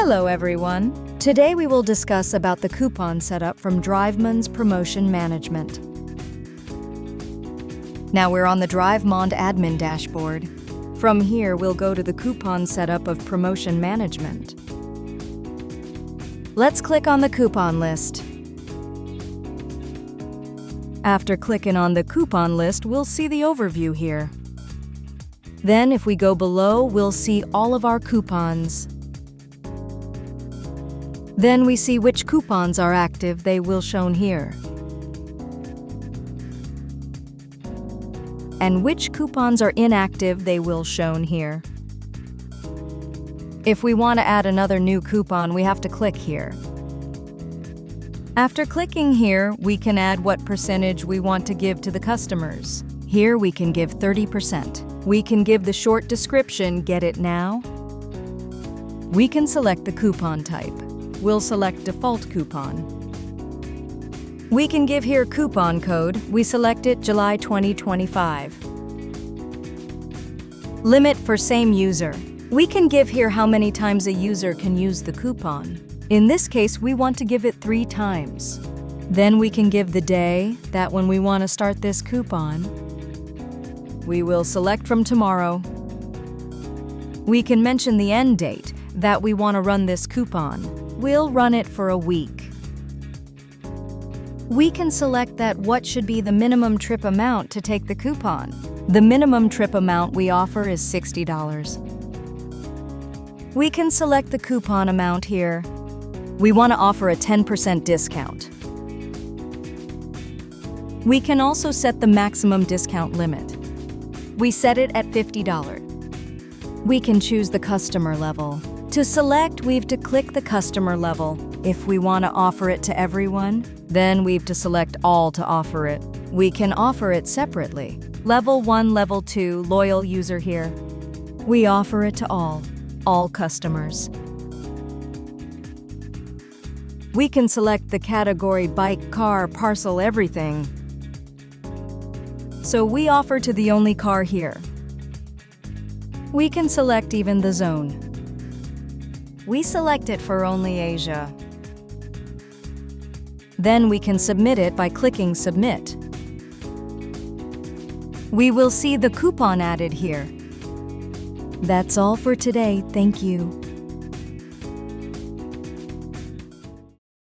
Hello everyone. Today we will discuss about the coupon setup from DriveMond's promotion management. Now we're on the DriveMond admin dashboard. From here we'll go to the coupon setup of promotion management. Let's click on the coupon list. After clicking on the coupon list, we'll see the overview here. Then if we go below, we'll see all of our coupons. Then we see which coupons are active, they will shown here. And which coupons are inactive, they will shown here. If we want to add another new coupon, we have to click here. After clicking here, we can add what percentage we want to give to the customers. Here we can give 30%. We can give the short description, get it now. We can select the coupon type. We'll select default coupon. We can give here coupon code. We select it July 2025. Limit for same user. We can give here how many times a user can use the coupon. In this case, we want to give it 3 times. Then we can give the day, that when we want to start this coupon. We will select from tomorrow. We can mention the end date, that we want to run this coupon. We'll run it for a week. We can select that what should be the minimum trip amount to take the coupon. The minimum trip amount we offer is $60. We can select the coupon amount here. We want to offer a 10% discount. We can also set the maximum discount limit. We set it at $50. We can choose the customer level. To select, we've to click the customer level. If we want to offer it to everyone, then we've to select all to offer it. We can offer it separately. Level 1, Level 2, loyal user here. We offer it to all customers. We can select the category bike, car, parcel, everything. So we offer to the only car here. We can select even the zone. We select it for only Asia. Then we can submit it by clicking Submit. We will see the coupon added here. That's all for today. Thank you.